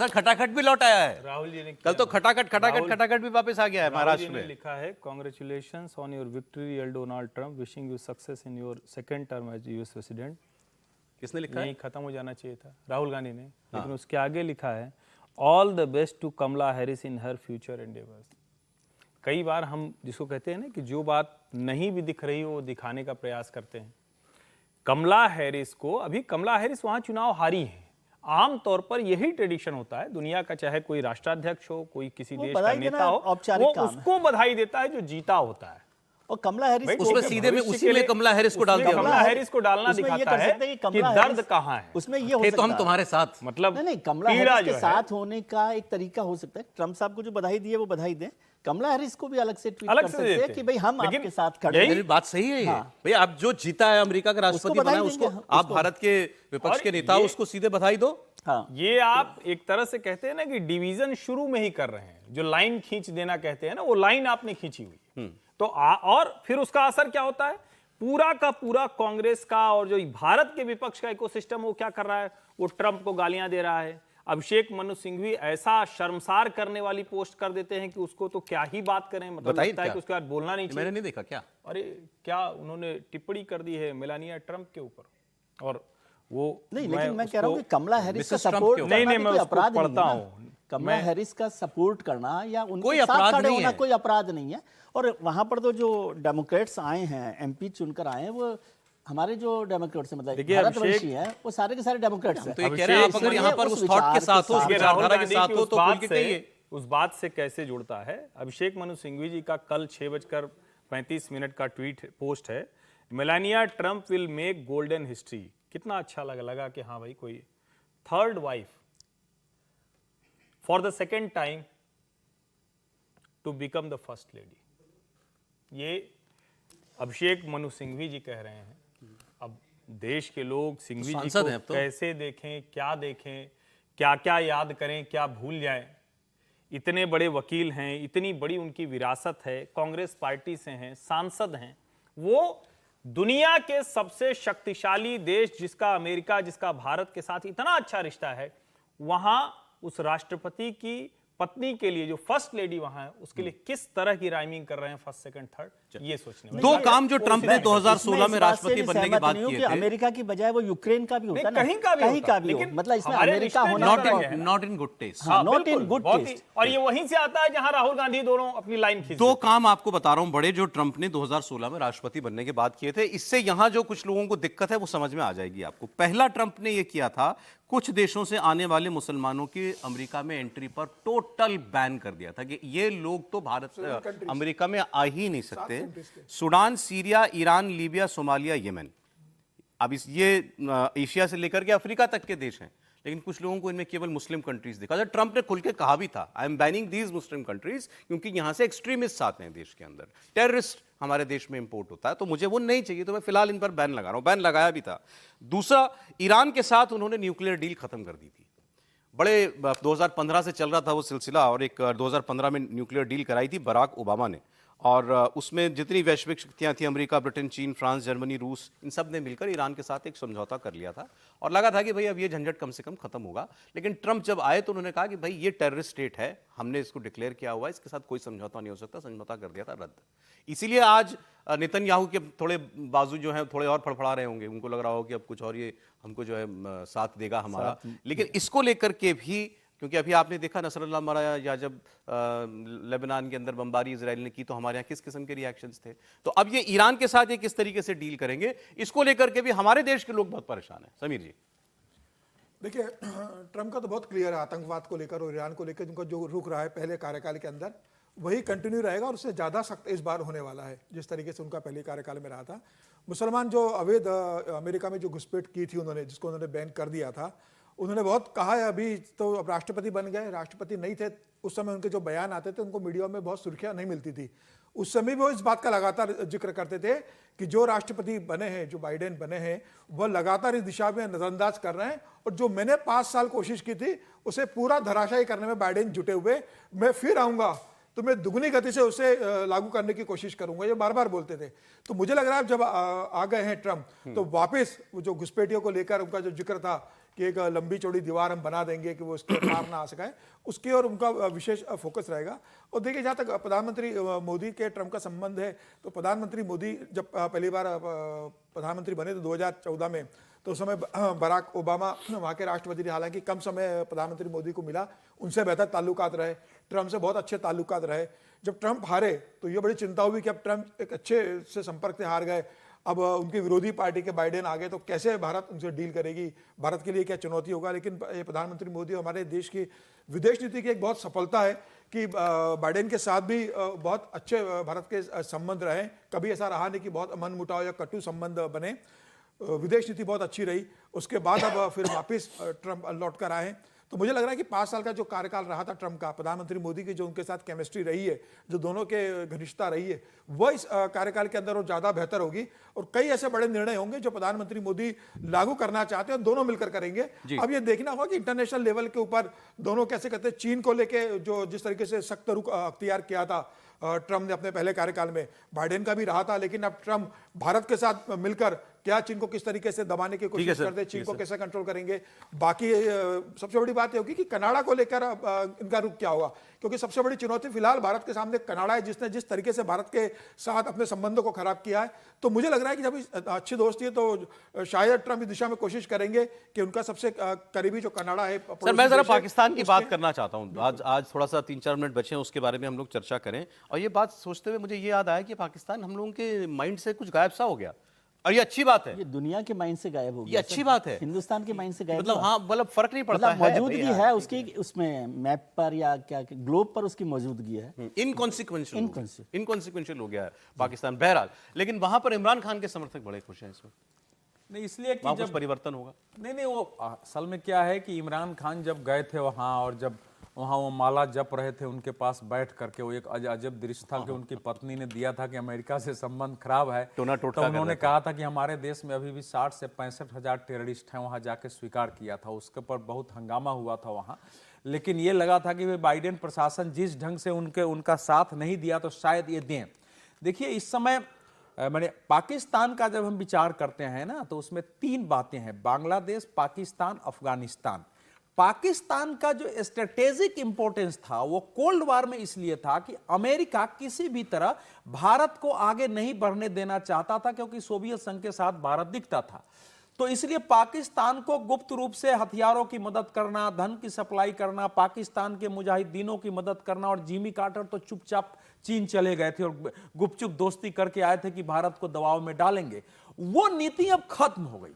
Sir खटाखट भी लौट आया है। राहुल जी ने कल तो खटाखट भी वापस आ गया है महाराष्ट्र में। लिखा है, congratulations on your victory L Donald Trump, wishing you success in your second term as US president. किसने लिखा है? यही खत्म हो जाना चाहिए था, राहुल गांधी ने। लेकिन उसके आगे लिखा है, all the best to Kamala Harris in her future endeavours. कई बार हम जिसको कहते हैं ना कि जो बात नहीं भी दिख रही हो वो दिखाने का प्रयास करते हैं। कमला हैरिस को, अभी कमला हैरिस वहां चुनाव हारी है। आमतौर पर यही ट्रेडिशन होता है दुनिया का, चाहे कोई राष्ट्राध्यक्ष हो, कोई किसी देश का नेता हो, वो उसको बधाई देता है जो जीता होता है। और कमला हैरिस उसमें सीधे में उसी में कमला हैरिस को डाल दिया। कमला हैरिस को डालना दिखाता है कि दर्द कहाँ है। उसमें ये हो सकता है तो हम तुम्हारे साथ, मतलब नहीं, कमला हैरिस के साथ होने का एक तरीका हो सकता है। ट्रंप साहब को जो बधाई दी है वो बधाई दें, कमला हैरिस को भी अलग से ट्वीट कर सकते हैं कि भाई हम आपके साथ खड़े हैं। मेरी बात सही है। भाई आप जो जीता है, अमेरिका का राष्ट्रपति बना है, उसको आप भारत के विपक्ष के नेता, उसको सीधे बधाई दो। हाँ, ये आप एक तरह से कहते हैं ना कि डिवीजन शुरू में ही कर रहे हैं। जो लाइन खींच देना कहते हैं ना, वो लाइन आपने खींची हुई। तो और फिर उसका असर क्या होता है? पूरा का पूरा कांग्रेस का और जो भारत के विपक्ष का इकोसिस्टम वो क्या कर रहा है? वो ट्रंप को गालियां दे रहा है। अभिषेक मनु सिंघवी ऐसा शर्मसार करने वाली पोस्ट कर देते हैं कि उसको तो क्या ही बात करें, मतलब लगता है कि उसके बाद बोलना नहीं चाहिए। मैंने नहीं देखा क्या? अरे क्या उन्होंने टिप्पणी कर दी है मेलानिया ट्रंप के ऊपर। और वो नहीं, लेकिन मैं कह रहा हूँ कि कमला हैरिस का सपोर्ट नहीं, मैं अपराध पढ़ता हूँ। कमला हैरिस का सपोर्ट करना या उनके कोई साथ अपराध खड़े नहीं होना है। कोई अपराध नहीं है। और वहां पर तो जो डेमोक्रेट्स आए हैं, एमपी चुनकर आए हैं, वो हमारे जो डेमोक्रेट्स मतलब भारतवंशी हैं, वो सारे के सारे डेमोक्रेट्स हैं। तो ये कह रहे हैं आप अगर यहाँ पर उस थॉट के साथ हो, उस विचारधारा के साथ हो, तो बोल के कहिए। उस बात से कैसे जुड़ता है? अभिषेक मनु सिंघवी जी का कल 6:35 का ट्वीट पोस्ट है, Melania Trump will make golden history. कितना अच्छा लगा कि हाँ भाई, कोई third wife for the second time to become the first lady. ये अभिषेक मनु सिंघवी जी कह रहे हैं। अब देश के लोग सिंघवी जी को तो कैसे देखें, क्या देखें, क्या क्या याद करें, क्या भूल जाएं। इतने बड़े वकील हैं, इतनी बड़ी उनकी विरासत है, कांग्रेस पार्टी से हैं, सांसद हैं। वो दुनिया के सबसे शक्तिशाली देश जिसका अमेरिका, जिसका भारत के साथ इतना अच्छा रिश्ता है, वहां उस राष्ट्रपति की पत्नी के लिए जो फर्स्ट लेडी वहां है, उसके लिए किस तरह की राइमिंग कर रहे हैं, फर्स्ट सेकंड थर्ड, ये सोचने वाली। दो काम जो ट्रंप ने 2016 में राष्ट्रपति बनने के बाद किए थे, अमेरिका की बजाय वो यूक्रेन का भी होता ना, कहीं का भी हो, मतलब इसमें अमेरिका होना not in good taste, not in good taste. और ये वहीं से आता है जहां राहुल गांधी दोनों अपनी लाइन खींच। दो काम आपको बता रहा हूं बड़े, जो ट्रंप ने 2016 में राष्ट्रपति बनने के बाद किए थे। इससे यहां जो कुछ लोगों को दिक्कत है वो समझ में आ जाएगी आपको। पहला, ट्रंप ने ये किया था, कुछ देशों से आने वाले मुसलमानों की अमेरिका में एंट्री पर टोटल बैन कर दिया था कि ये लोग तो भारत अमेरिका में आ ही नहीं सकते। Sudan, Syria, Iran, Libya, Somalia, Yemen, अब ये एशिया से लेकर के अफ्रीका तक के देश हैं। लेकिन कुछ लोगों को इनमें केवल मुस्लिम कंट्रीज दिखा। ट्रंप ने खुल के कहा भी था, I am banning these Muslim countries, क्योंकि यहां से एक्सट्रीमिस्ट आते हैं देश के अंदर, टेररिस्ट हमारे देश में इंपोर्ट होता है, तो मुझे वो नहीं चाहिए, तो मैं फिलहाल इन पर बैन लगा रहा हूं। बैन लगाया भी था। दूसरा, ईरान के साथ उन्होंने न्यूक्लियर डील खत्म कर दी थी। बड़े 2015 से चल रहा था वो सिलसिला, और एक 2015 में न्यूक्लियर डील कराई थी बराक ओबामा ने, और उसमें जितनी वैश्विक शक्तियां थी, अमेरिका, ब्रिटेन, चीन, फ्रांस, जर्मनी, रूस, इन सब ने मिलकर ईरान के साथ एक समझौता कर लिया था, और लगा था कि भाई अब ये झंझट कम से कम खत्म होगा। लेकिन ट्रंप जब आए तो उन्होंने कहा कि भाई ये टेररिस्ट स्टेट है, हमने इसको डिक्लेयर किया हुआ है, इसके साथ कोई समझौता नहीं हो सकता, समझौता कर दिया था रद्द। इसीलिए आज नेतन्याहू के थोड़े बाजू जो हैं थोड़े और फड़फड़ा रहे होंगे, उनको लग रहा हो कि अब कुछ और ये हमको जो है साथ देगा हमारा। लेकिन इसको लेकर के भी, क्योंकि अभी आपने देखा नसरुल्लाह मरा, या जब लेबनान के अंदर बमबारी इजराइल ने की, तो हमारे यहाँ किस किस्म के रिएक्शंस थे। तो अब ये ईरान के साथ ये किस तरीके से डील करेंगे, इसको लेकर के भी हमारे देश के लोग बहुत परेशान हैं। समीर जी, देखिए, ट्रंप का तो बहुत क्लियर है, आतंकवाद को लेकर और ईरान को लेकर उनका जो रुख रहा है पहले कार्यकाल के अंदर, वही कंटिन्यू रहेगा, और उससे ज़्यादा सख्त इस बार होने वाला है जिस तरीके से उनका पहले कार्यकाल में रहा था। मुसलमान जो अवैध अमेरिका में जो घुसपैठ की थी उन्होंने, जिसको उन्होंने बैन कर दिया था, उन्होंने बहुत कहा है। अभी तो अब राष्ट्रपति बन गए, राष्ट्रपति नहीं थे उस समय, उनके जो बयान आते थे उनको मीडिया में बहुत सुर्खियां नहीं मिलती थी। उस समय भी वो इस बात का लगातार जिक्र करते थे कि जो राष्ट्रपति बने हैं, जो बाइडेन बने हैं, वह लगातार इस दिशा में नजरअंदाज कर रहे हैं, और जो मैंने 5 साल कोशिश की थी उसे पूरा धराशायी करने में बाइडेन जुटे हुए, मैं फिर आऊंगा तो मैं दुगनी गति से उसे लागू करने की कोशिश करूंगा, ये बार बार बोलते थे। तो मुझे लग रहा है जब आ गए हैं ट्रंप, तो वापस वो जो घुसपैठियों को लेकर उनका जो जिक्र था कि एक लंबी चौड़ी दीवार हम बना देंगे कि वो उसके पार ना आ सकें, उसकी ओर उनका विशेष फोकस रहेगा। और देखिए, जहाँ तक प्रधानमंत्री मोदी के ट्रंप का संबंध है, तो प्रधानमंत्री मोदी जब पहली बार प्रधानमंत्री बने तो 2014 में, तो उस समय बराक ओबामा वहाँ के राष्ट्रपति थे। हालांकि कम समय प्रधानमंत्री मोदी को मिला, उनसे बेहतर ताल्लुकात रहे, ट्रंप से बहुत अच्छे ताल्लुकात रहे। जब ट्रंप हारे तो ये बड़ी चिंता हुई कि अब ट्रंप एक अच्छे से संपर्क से हार गए, अब उनकी विरोधी पार्टी के बाइडेन आ गए, तो कैसे भारत उनसे डील करेगी, भारत के लिए क्या चुनौती होगा। लेकिन प्रधानमंत्री मोदी हमारे देश की विदेश नीति की एक बहुत सफलता है कि बाइडेन के साथ भी बहुत अच्छे भारत के संबंध रहे, कभी ऐसा रहा नहीं कि बहुत मनमुटाव या कटु संबंध बने। विदेश नीति बहुत अच्छी रही। उसके बाद अब फिर वापस ट्रंप लौट कर आए हैं। तो मुझे लग रहा है कि 5 साल का जो कार्यकाल रहा था ट्रंप का, प्रधानमंत्री मोदी की जो उनके साथ केमिस्ट्री रही है, जो दोनों के घनिष्ठता रही है, वह इस कार्यकाल के अंदर और ज़्यादा बेहतर होगी। और कई ऐसे बड़े निर्णय होंगे जो प्रधानमंत्री मोदी लागू करना चाहते हैं, दोनों मिलकर करेंगे। अब ये देखना होगा कि इंटरनेशनल लेवल के ऊपर दोनों कैसे करते हैं। चीन को लेके जो जिस तरीके से सख्त रुख अख्तियार किया था ट्रंप ने अपने पहले कार्यकाल में, बाइडेन का भी रहा था, लेकिन अब ट्रंप भारत के साथ मिलकर क्या चीन को किस तरीके से दबाने की कोशिश करते हैं, चीन को कैसे कंट्रोल करेंगे। बाकी सबसे बड़ी बात यह होगी कि कनाडा को लेकर इनका रुख क्या होगा, क्योंकि सबसे बड़ी चुनौती फिलहाल भारत के सामने कनाडा है, जिसने जिस तरीके से भारत के साथ अपने संबंधों को खराब किया है। तो मुझे लग रहा है कि जब अच्छी दोस्ती है तो शायद ट्रंप इस दिशा में कोशिश करेंगे कि उनका सबसे करीबी जो कनाडा है। सर, मैं जरा पाकिस्तान की बात करना चाहता हूं। आज थोड़ा सा 3-4 मिनट बचे हैं, उसके बारे में हम लोग चर्चा करें। और ये बात सोचते हुए मुझे ये याद आया कि पाकिस्तान हम लोगों के माइंड से कुछ गायब सा हो गया, और ये अच्छी बात है। ये दुनिया के माइंड से गायब हो गया, ये अच्छी बात है। हिंदुस्तान के माइंड से गायब, मतलब हाँ, मतलब फर्क नहीं पड़ता है, मौजूदगी है उसकी, उसमें मैप पर या क्या ग्लोब पर उसकी मौजूदगी है। इनकॉन्सिक्वेंशियल हो गया है पाकिस्तान बहरहाल। लेकिन वहां पर इमरान खान के समर्थक बड़े खुश हैं इसमें, नहीं इसलिए कि वहां जब कुछ परिवर्तन होगा। नहीं वो असल में क्या है कि इमरान खान जब गए थे वहाँ, और जब वहाँ वो माला जप रहे थे उनके पास बैठ करके, वो एक अजब दृश्य था कि उनकी पत्नी ने दिया था कि अमेरिका से संबंध खराब है, तो उन्होंने कहा था कि हमारे देश में अभी भी 60 से 65 हजार टेररिस्ट हैं, वहाँ जाके स्वीकार किया था। उसके ऊपर बहुत हंगामा हुआ था वहाँ। लेकिन ये लगा था कि वे बाइडेन प्रशासन जिस ढंग से उनका साथ नहीं दिया तो शायद ये दें। देखिए, इस समय मैंने पाकिस्तान का जब हम विचार करते हैं ना, तो उसमें 3 बातें हैं: बांग्लादेश, पाकिस्तान, अफगानिस्तान। पाकिस्तान का जो स्ट्रेटेजिक इंपॉर्टेंस था वो कोल्ड वार में इसलिए था कि अमेरिका किसी भी तरह भारत को आगे नहीं बढ़ने देना चाहता था, क्योंकि सोवियत संघ के साथ भारत दिखता था। तो इसलिए पाकिस्तान को गुप्त रूप से हथियारों की मदद करना, धन की सप्लाई करना, पाकिस्तान के मुजाहिदीनों की मदद करना। और जिमी कार्टर तो चुपचाप चीन चले गए थे और गुपचुप दोस्ती करके आए थे कि भारत को दबाव में डालेंगे। वो नीति अब खत्म हो गई।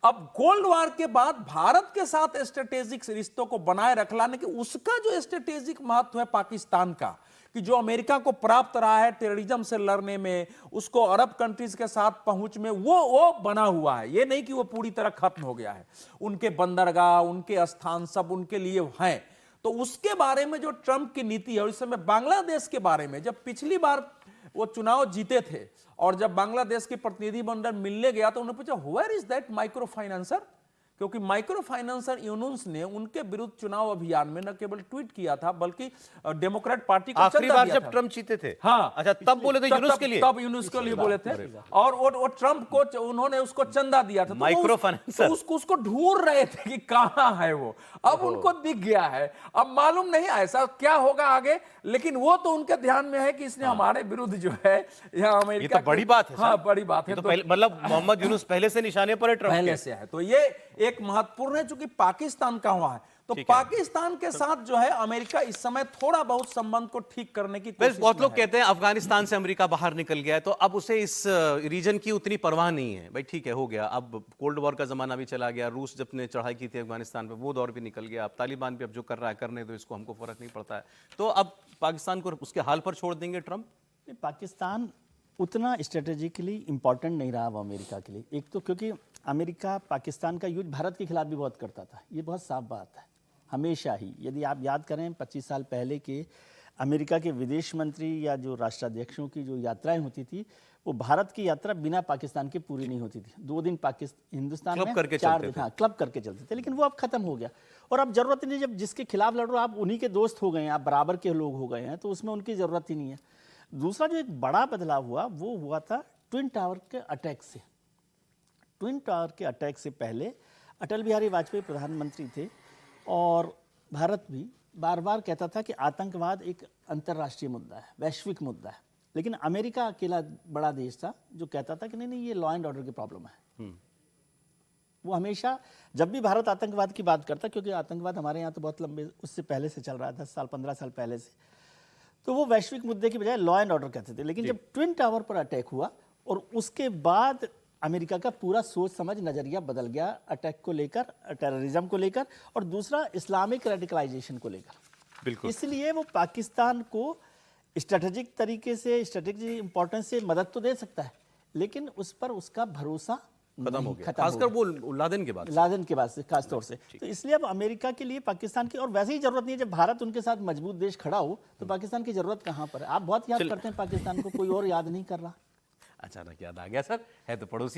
अब कोल्ड वार के बाद भारत के साथ स्ट्रेटेजिक रिश्तों को बनाए रखने के उसका जो स्ट्रेटेजिक महत्व है पाकिस्तान का, कि जो अमेरिका को प्राप्त रहा है टेररिज्म से लड़ने में, उसको अरब कंट्रीज के साथ पहुंच में, वो बना हुआ है। ये नहीं कि वो पूरी तरह खत्म हो गया है। उनके बंदरगाह, उनके स्थान सब उनके लिए हैं। तो उसके बारे में जो ट्रंप की नीति है, और इस समय बांग्लादेश के बारे में, जब पिछली बार वो चुनाव जीते थे और जब बांग्लादेश के प्रतिनिधि मंडल मिलने गया तो उन्होंने पूछा, where is that micro financer, क्योंकि माइक्रो फाइनेंसर यूनुस ने उनके विरुद्ध चुनाव अभियान में न केवल ट्वीट किया था बल्कि डेमोक्रेट पार्टी को आखिरी बार जब ट्रंप जीते थे, हाँ, अच्छा, तब बोले थे यूनुस के लिए, तब यूनुस के लिए बोले थे। और वो ट्रंप को उन्होंने उसको चंदा दिया था, माइक्रो फाइनेंसर, तो उसको ढूंढ रहे थे कि कहां है वो। अब उनको दिख गया है। अब मालूम नहीं ऐसा क्या होगा आगे, लेकिन वो तो उनके ध्यान में है कि इसने हमारे विरुद्ध जो है यहाँ अमेरिका, ये तो बड़ी बात है। हाँ, बड़ी बात है। तो मतलब मोहम्मद यूनुस पहले से निशाने पर है, ट्रंप पहले से है। तो ये एक महत्वपूर्ण है, चूंकि पाकिस्तान का हुआ है, तो पाकिस्तान के साथ जो है अमेरिका इस समय थोड़ा बहुत संबंध को ठीक करने की कोशिश। बहुत लोग कहते हैं अफगानिस्तान से अमेरिका बाहर निकल गया है, तो अब उसे इस रीजन की उतनी परवाह नहीं है। भाई ठीक है, हो गया, अब कोल्ड वॉर का जमाना भी चला गया, रूस जब ने चढ़ाई की थी अफगानिस्तान पे वो दौर भी निकल गया, अब तालिबान भी अब जो कर रहा है करने दो, इसको हमको फर्क नहीं पड़ता है। तो अब पाकिस्तान को उसके हाल पर छोड़ देंगे ट्रंप? पाकिस्तान उतना स्ट्रेटेजिकली इंपॉर्टेंट नहीं रहा वो अमेरिका के लिए। एक तो क्योंकि अमेरिका पाकिस्तान का युद्ध भारत के खिलाफ भी बहुत करता था, ये बहुत साफ बात है हमेशा ही। यदि आप याद करें 25 साल पहले के अमेरिका के विदेश मंत्री या जो राष्ट्राध्यक्षों की जो यात्राएं होती थी, वो भारत की यात्रा बिना पाकिस्तान के पूरी नहीं होती थी। 2 दिन हिंदुस्तान में, 4 दिन हाँ क्लब करके चलते थे। लेकिन वो अब खत्म हो गया और अब जरूरत नहीं, जब जिसके खिलाफ लड़ रहे हो आप उन्हीं के दोस्त हो गए हैं, आप बराबर के लोग हो गए हैं, तो उसमें उनकी जरूरत ही नहीं है। दूसरा जो एक बड़ा बदलाव हुआ वो हुआ था ट्विन टावर के अटैक से। ट्विन टावर के अटैक से पहले अटल बिहारी वाजपेयी प्रधानमंत्री थे और भारत भी बार बार कहता था कि आतंकवाद एक अंतर्राष्ट्रीय मुद्दा है, वैश्विक मुद्दा है। लेकिन अमेरिका अकेला बड़ा देश था जो कहता था कि नहीं नहीं, ये लॉ एंड ऑर्डर की प्रॉब्लम है। वो हमेशा जब भी भारत आतंकवाद की बात करता, क्योंकि आतंकवाद हमारे यहाँ तो बहुत लंबे उससे पहले से चल रहा है, 10 साल 15 साल पहले से, तो वो वैश्विक मुद्दे की बजाय लॉ एंड ऑर्डर कहते थे। लेकिन जब ट्विन टावर पर अटैक हुआ और उसके बाद अमेरिका का पूरा सोच समझ नजरिया बदल गया अटैक को लेकर, टेररिज्म को लेकर, और दूसरा इस्लामिक रेडिकलाइजेशन को लेकर। बिल्कुल। इसलिए वो पाकिस्तान को स्ट्रेटेजिक तरीके से, स्ट्रेटेजिक इंपॉर्टेंस से मदद तो दे सकता है, लेकिन उस पर उसका भरोसा खत्म हो गया, खासकर वो लादेन के बाद से। लादेन के बाद से खास तौर से। तो इसलिए अब अमेरिका के लिए पाकिस्तान की और वैसे ही जरूरत नहीं है। जब भारत उनके साथ मजबूत देश खड़ा हो तो पाकिस्तान की जरूरत कहाँ पर है? आप बहुत याद करते हैं पाकिस्तान को, कोई और याद नहीं कर रहा। अचानक याद आ गया सर, है तो पड़ोसी